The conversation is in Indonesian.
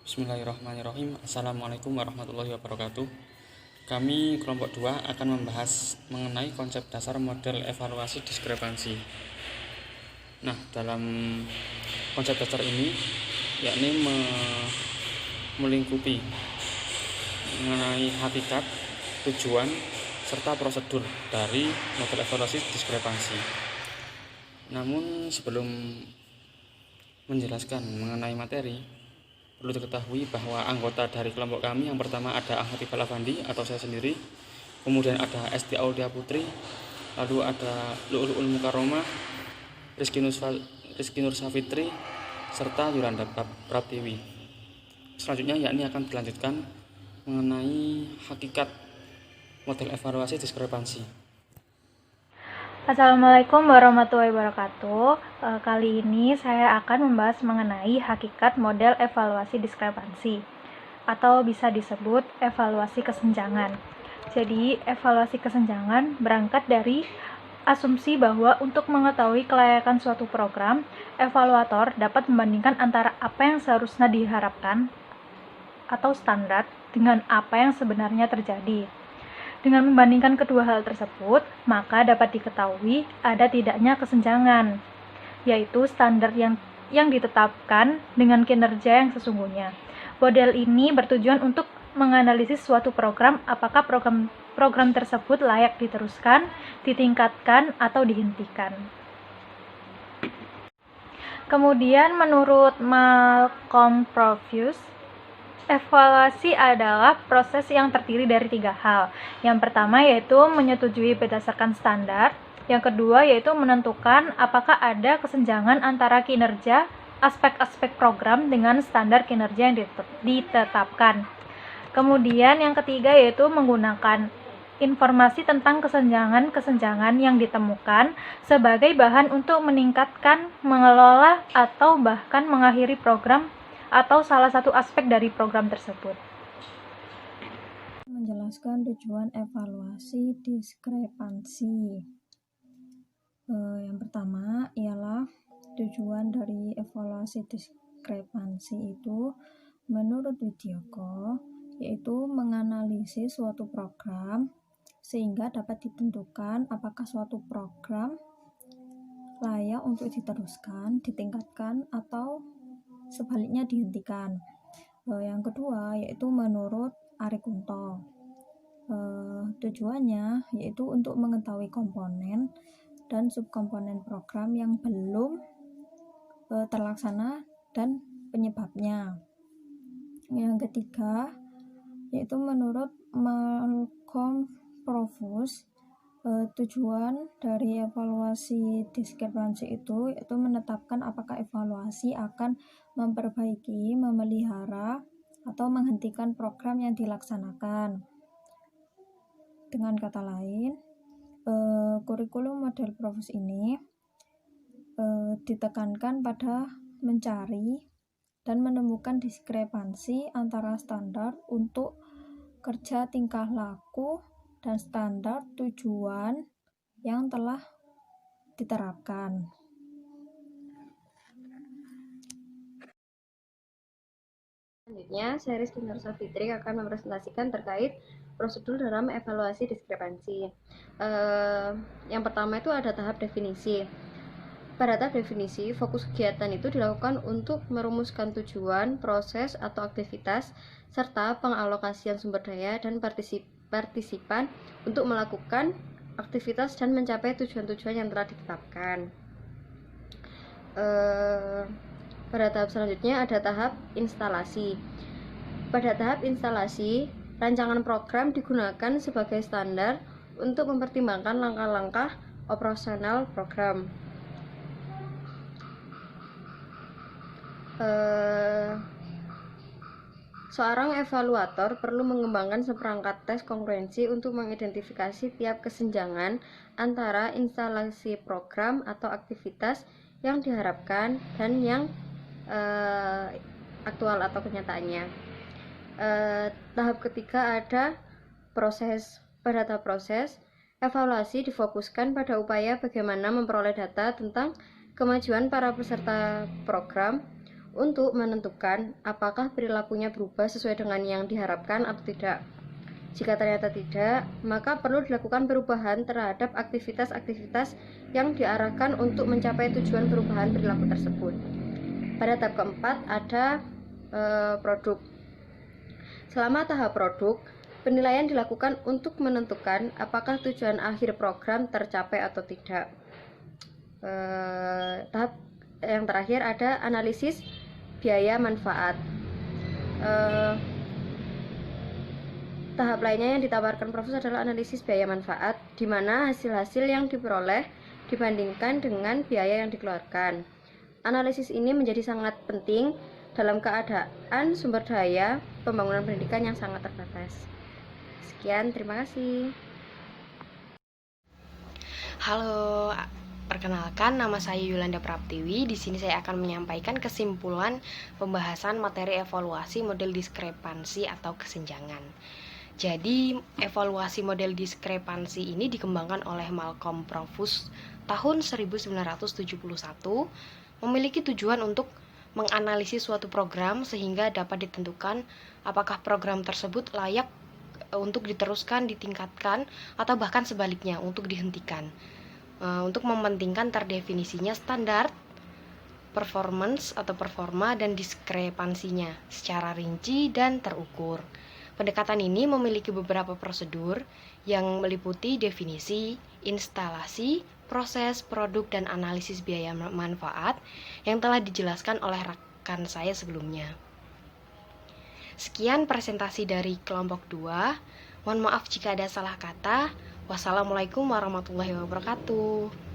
Bismillahirrahmanirrahim. Assalamualaikum warahmatullahi wabarakatuh. Kami kelompok 2 akan membahas mengenai konsep dasar model evaluasi diskrepansi. Nah, dalam konsep dasar ini yakni melingkupi mengenai hakikat, tujuan, serta prosedur dari model evaluasi diskrepansi. Namun sebelum menjelaskan mengenai materi, perlu diketahui bahwa anggota dari kelompok kami yang pertama ada Ahmad Iqbal Afandi atau saya sendiri, kemudian ada Esti Aulia Putri, lalu ada Lu'lu'ul Mukarromah, Rizky Nur Safitri, serta Yolanda Pratiwi. Selanjutnya yakni akan dilanjutkan mengenai hakikat model evaluasi diskrepansi. Assalamualaikum warahmatullahi wabarakatuh. Kali ini saya akan membahas mengenai hakikat model evaluasi diskrepansi atau bisa disebut evaluasi kesenjangan. Jadi, evaluasi kesenjangan berangkat dari asumsi bahwa untuk mengetahui kelayakan suatu program, evaluator dapat membandingkan antara apa yang seharusnya diharapkan atau standar dengan apa yang sebenarnya terjadi. Dengan membandingkan kedua hal tersebut, maka dapat diketahui ada tidaknya kesenjangan, yaitu standar yang ditetapkan dengan kinerja yang sesungguhnya. Model ini bertujuan untuk menganalisis suatu program, apakah program tersebut layak diteruskan, ditingkatkan, atau dihentikan. Kemudian menurut Malcolm Profius, evaluasi adalah proses yang terdiri dari 3 hal. Yang pertama yaitu menyetujui berdasarkan standar. Yang kedua yaitu menentukan apakah ada kesenjangan antara kinerja aspek-aspek program dengan standar kinerja yang ditetapkan. Kemudian yang ketiga yaitu menggunakan informasi tentang kesenjangan-kesenjangan yang ditemukan sebagai bahan untuk meningkatkan, mengelola, atau bahkan mengakhiri program atau salah satu aspek dari program tersebut. Menjelaskan tujuan evaluasi diskrepansi. Yang pertama ialah tujuan dari evaluasi diskrepansi itu menurut Widyoko yaitu menganalisis suatu program sehingga dapat ditentukan apakah suatu program layak untuk diteruskan, ditingkatkan, atau sebaliknya dihentikan. Yang kedua yaitu menurut Arikunto, tujuannya yaitu untuk mengetahui komponen dan subkomponen program yang belum terlaksana dan penyebabnya. Yang ketiga yaitu menurut Malcolm Profius, tujuan dari evaluasi diskrepansi itu yaitu menetapkan apakah evaluasi akan memperbaiki, memelihara, atau menghentikan program yang dilaksanakan. Dengan kata lain, kurikulum model Profius ini ditekankan pada mencari dan menemukan diskrepansi antara standar untuk kerja tingkah laku dan standar tujuan yang telah diterapkan. Selanjutnya, saya Rizky Nur Safitri akan mempresentasikan terkait prosedur dalam evaluasi diskrepansi. Yang pertama itu ada tahap definisi. Pada tahap definisi, fokus kegiatan itu dilakukan untuk merumuskan tujuan, proses atau aktivitas, serta pengalokasian sumber daya dan partisipan untuk melakukan aktivitas dan mencapai tujuan-tujuan yang telah ditetapkan. Pada tahap selanjutnya ada tahap instalasi. Pada tahap instalasi, rancangan program digunakan sebagai standar untuk mempertimbangkan langkah-langkah operasional program. Seorang evaluator perlu mengembangkan seperangkat tes kongruensi untuk mengidentifikasi tiap kesenjangan antara instalasi program atau aktivitas yang diharapkan dan yang aktual atau kenyataannya. Tahap ketiga ada proses. Pada tahap proses, evaluasi difokuskan pada upaya bagaimana memperoleh data tentang kemajuan para peserta program untuk menentukan apakah perilakunya berubah sesuai dengan yang diharapkan atau tidak. Jika ternyata tidak, maka perlu dilakukan perubahan terhadap aktivitas-aktivitas yang diarahkan untuk mencapai tujuan perubahan perilaku tersebut. Pada tahap keempat ada produk. Selama tahap produk, penilaian dilakukan untuk menentukan apakah tujuan akhir program tercapai atau tidak. Tahap yang terakhir ada analisis biaya manfaat. Tahap lainnya yang ditawarkan Profus adalah analisis biaya manfaat, di mana hasil-hasil yang diperoleh dibandingkan dengan biaya yang dikeluarkan. Analisis ini menjadi sangat penting dalam keadaan sumber daya pembangunan pendidikan yang sangat terbatas. Sekian, terima kasih. Halo, perkenalkan nama saya Yolanda Praptiwi. Di sini saya akan menyampaikan kesimpulan pembahasan materi evaluasi model diskrepansi atau kesenjangan. Jadi, evaluasi model diskrepansi ini dikembangkan oleh Malcolm Profus tahun 1971, memiliki tujuan untuk menganalisis suatu program sehingga dapat ditentukan apakah program tersebut layak untuk diteruskan, ditingkatkan, atau bahkan sebaliknya untuk dihentikan. Untuk mementingkan terdefinisinya standar, performance atau performa, dan diskrepansinya secara rinci dan terukur. Pendekatan ini memiliki beberapa prosedur yang meliputi definisi, instalasi, proses, produk, dan analisis biaya manfaat yang telah dijelaskan oleh rekan saya sebelumnya. Sekian presentasi dari kelompok 2. Mohon maaf jika ada salah kata. Wassalamualaikum warahmatullahi wabarakatuh.